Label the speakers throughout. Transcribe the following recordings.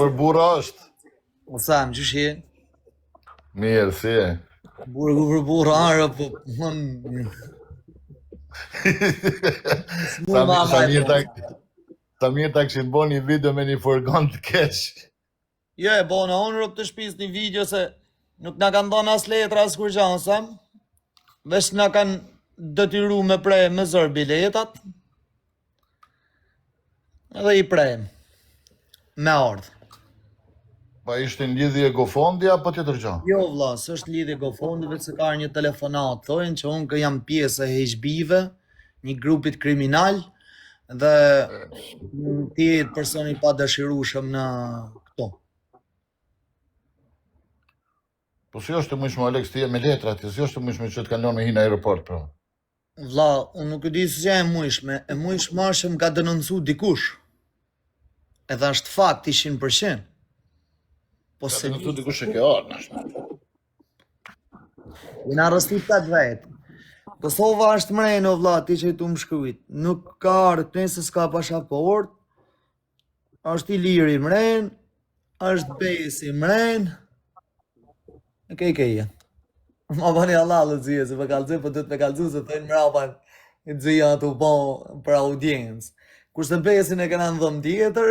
Speaker 1: Mor burra është.
Speaker 2: O Sam, që shi?
Speaker 1: Mirë, si e.
Speaker 2: Burra arë, po...
Speaker 1: Sa mirë ta këshin bo një video me një furgon të keq.
Speaker 2: Jo, e bona, unë rëp të shpis një video se nuk na kanë dhënë as letra as kur gjanë, Sam. Vesh na kanë detyru me prej me zër biletat. Edhe i prejmë. Me ardhë.
Speaker 1: Pa ishte në lidhje GoFondi apo tjetër gjë?
Speaker 2: Jo vlla, s'është lidhje GoFondive, se ka një telefonat, thojnë që unë kë jam pjesë e HB-ve, një grupit kriminal, dhe ti je personi pa dëshirueshëm në këto.
Speaker 1: Po si është të mujshme Alex ti je me letra ti, si është të mujshme që të kanë lënë me hi në aeroport pra?
Speaker 2: Vlla, unë nuk e di se e mujshme është që më ka denoncu dikush. Edhe është fakt 100%. Po
Speaker 1: Ka
Speaker 2: se
Speaker 1: denoncu dikush e ke ardhur nash.
Speaker 2: jena arrestit 8 vetë. Kosova është mrejnë o vlla, ti që tu më shkruajt. Nuk ka ardhur, nëse s'ka pasaport, është i liri mrejnë, është besi mrejnë. Keja. Ma bani Allah lëzije, se me kalëzë, po dhëtë me kalëzë, se thëjnë mrapa i dzija të po për audiencë. Kurse besin e këna në dhëm tjetër,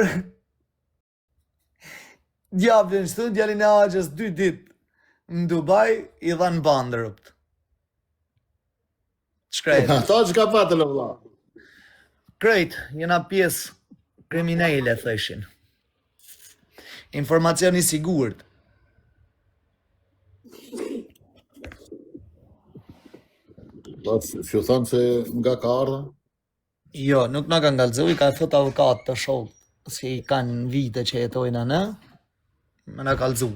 Speaker 2: djablin shtu, djalin e aqës 2 dit në Dubai, i dhanë bandërëpt. Shkrejt.
Speaker 1: Ata që ka patën e vlla.
Speaker 2: Krejt, jena pjesë kriminale, thëshin. Informacioni sigurt.
Speaker 1: Si u thonë se nga ka ardhur?
Speaker 2: Jo, nuk na kanë galëzu, i ka thot avokat të shok, si kanë vite që jetojnë anë, më na kalëzu.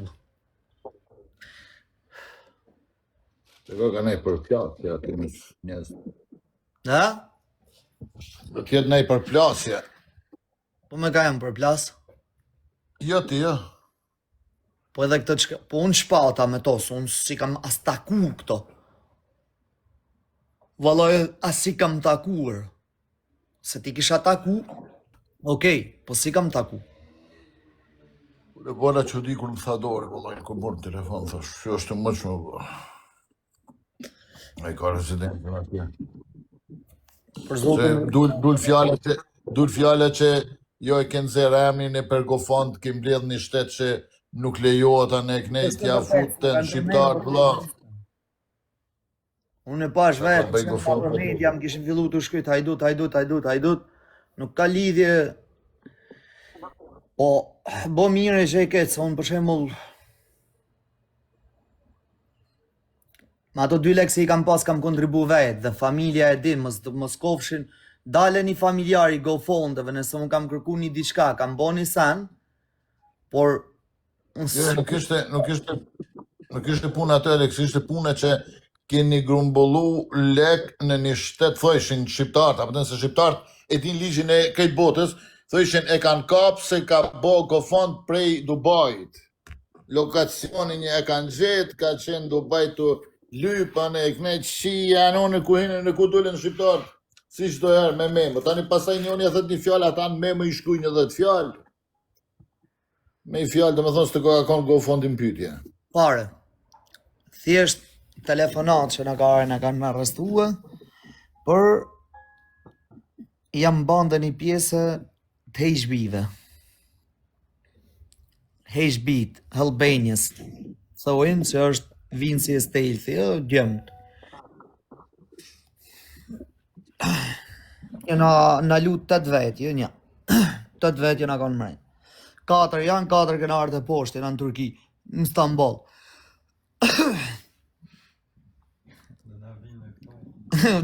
Speaker 1: Që ka nej për plasje aty në njëz.
Speaker 2: Ha?
Speaker 1: Do t'jetë nej për plasje.
Speaker 2: Po me ka jemë për plas?
Speaker 1: Jo ti, jo.
Speaker 2: Po edhe këtë qka, po unë shpata me to, se unë si kam as taku këto. Valoj, as si kam takuar. Se ti kisha taku, okej, po si kam taku.
Speaker 1: E bona që di kur më tha dore, vëllaj, kur bërë në telefon, thash, që është më që më bërë. A i ka rezidentin atje.
Speaker 2: Për
Speaker 1: Se
Speaker 2: zotin,
Speaker 1: dul fjale që jo e kënë zërë emnin e për GoFond, ke mbledh një shtet që nuk lejohet anë e knejt t'ja futën shqiptar, vëlla.
Speaker 2: unë e pash vetë,
Speaker 1: bëj
Speaker 2: që në
Speaker 1: GoFund,
Speaker 2: për media më kishin fillu të shkryt, hajdut, nuk ka lidhje. Po, bo mire që e ketë, se unë për shembull, ma ato 2 lekë se i kam pas kam kontribu vetë, dhe familja e din, mos kofshin, dale një familjari GoFondeve, nëse unë kam kërku një diçka, kam bo një sen, por...
Speaker 1: Jo, nuk ishte puna atë, Alex, ishte puna që keni grumbullu lek në një shtet, thojshin shqiptarët, apo nëse shqiptarët e din ligjin e këtë botës, thojshin e kanë kapë se ka bo GoFond prej Dubajit. Lokacionin e kanë gjetë, ka qenë Dubaj të lypën e knejtë shi, janë unë ku hinë në ku dullen shqiptarët, si shdo herë me memë. Tani pasaj një unë e thët një fjallë, ata në memë i shkuj një 10 fjallë. Me i fjallë të me thonë së të ka konë GoFondin pytje.
Speaker 2: Pare, thjesht telefonat që në kanë arrestuar, për jam bandë një pjesë të HB-ve. HB-t, Albanians, thojnë që është Vinci e Stelthi, djemët. Jena lutë 8 vetë, jo një. 8 vetë jena kanë mrejnë. 4 janë, 4 këna ardhë e poshtë, jena në Turki, në Istanbul.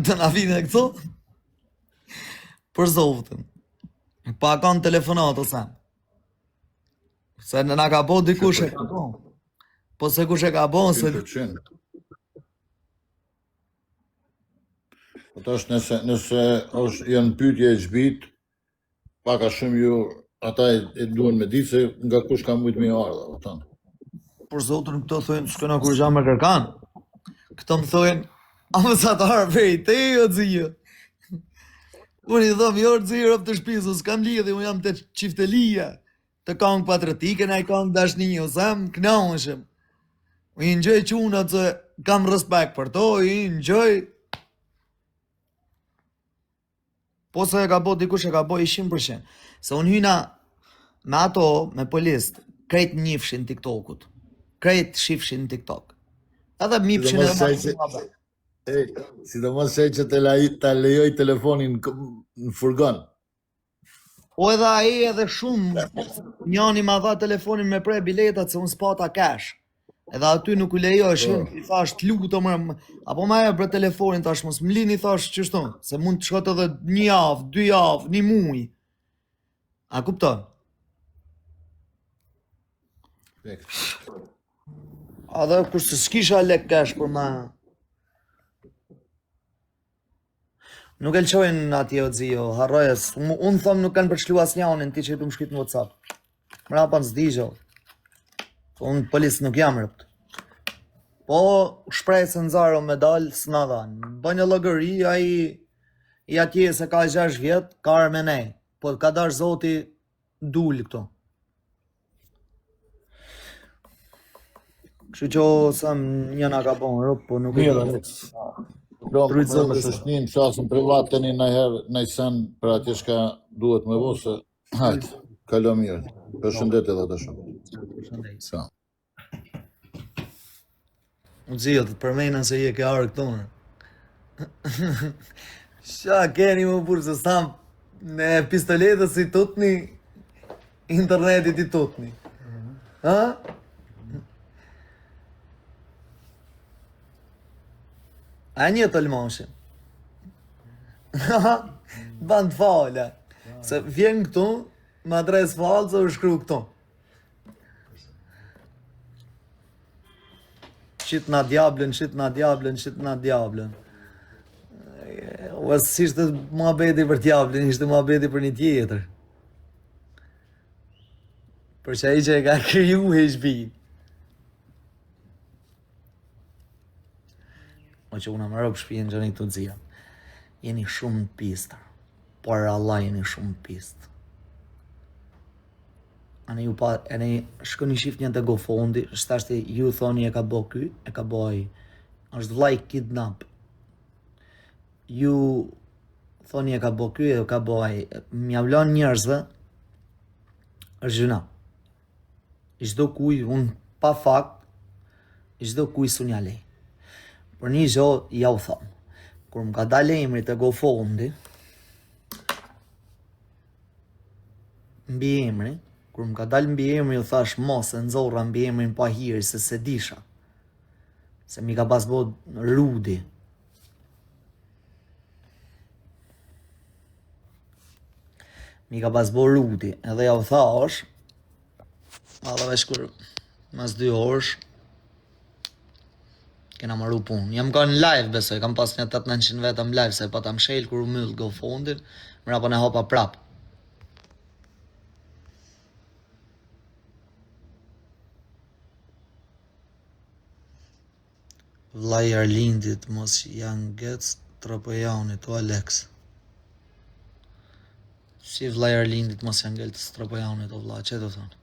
Speaker 2: Të na vinë e këto? Për zoftën. Pa kanë telefonat ose. Se në na ka bo dikush e ka bo. Po se kush e ka bo, se...
Speaker 1: Po të është nëse janë pytje e gjbit, paka shumë ju, ata e duen me ditë se nga kush ka mujtë me ardha.
Speaker 2: Për zotën këto thojnë, s'këna kur gja me kërkan. Këto më thojnë, amësatarë prej, te jo dzijë. Unë i dhëm, jo dzijë rëpë të shpisë, s'kam lidhe, unë jam të qiftelija. të këngë patriotike, në këngë dashni, ose më knaqëshëm. I ngjoj çunat se kam respekt për to, i ngjoj. Po se e ka bo dikush e ka bo i 100%. Se unë hyna me ato, me polist, krejt njifshin TikTokut. Krejt shifshin TikTok. Edhe mipshin edhe ma.
Speaker 1: Sidomos se që ta lejoj telefonin në furgon.
Speaker 2: O edhe ai edhe shumë, njani ma dha telefonin me prej biletat se unë s'pata cash. Edhe aty nuk u lejoshin, i thash t'luto më, apo ma e bre telefonin tash mos m'lini thash qështu, se mund të shkot edhe 1 javë, 2 javë, 1 muj. A kupton? A dhe kur se s'kisha lek cash për ma. Nuk e lqojnë ati o dzio, harrojes. Unë thëmë nuk kanë përshlu as njanin ti që i të më shkrit në WhatsApp. Mra pa në zdigjo. Unë polis nuk jam rëpt. Po shprej se nëzaro me dalë s'na dhanë. Bë një logëri, i atje se ka 6 vjetë, ka arme nej. Po ka dash zoti dulë këto. Kështu që sam njëna ka bon rëp, po nuk e
Speaker 1: Mirë, me shëshnin, qasën privat të një nëherë, nëjsen për atje shka duhet me vose. Hajtë, kalo mirë. Përshëndet edhe të shumë.
Speaker 2: Përshëndet. Unë zio të përmejnë se i e ke arë këtonë. Sha keni më burë se sam në pistoletës i tutni, internetit i tutni. Ha? A një të lmoshin. Band fala. Se vjen këtu, më adres falë, se u shkru këtu. Qit na diablën, qit na diablën, qit na diablën. O si ishte muhabeti për diablën, ishte muhabeti për një tjetër. Për që ai që e ka kriju HB. O që una më rëpë shpijen gjëni të dzia. Jeni shumë në pistër. Por Allah jeni shumë në pistë. Ane shkoni shif një të gofondi, shtashti ju thoni e ka bo ky, e ka bo ai. është vllai kidnap. Ju thoni e ka bo ky, e ka bo ai. Mja vlon njerëzve, është gjëna. I çdo kuj, unë pa fakt, i çdo kuj s'u nja lej. Për një gjo, ja u thonë. Kur më ka dalë emri të gofondi, mbi emri, kur më ka dalë mbi emri, u thash mos e nxorra mbi emrin pa hiri, se se disha. Se mi ka pas bo Rudi. Mi ka pas bo Rudi, edhe ja u thash, edhe veç kur mas 2 orësh, kena marru punë. Jam ka në live besoj, kam pas një 800-900 vetëm live, se pa ta mshel kur u myll go fondin, mrapa ne hopa prap. Vllai Arlindit mos janë gec Tropojanit o Alex. Si vllai Arlindit mos janë gec Tropojanit o vlla, çe do thonë?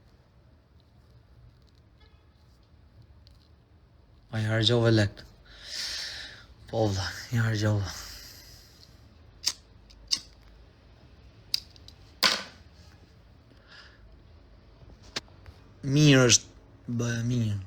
Speaker 2: A i hargjove lekt. Po vlla, i hargjove. Mirë është, bëhe mirë.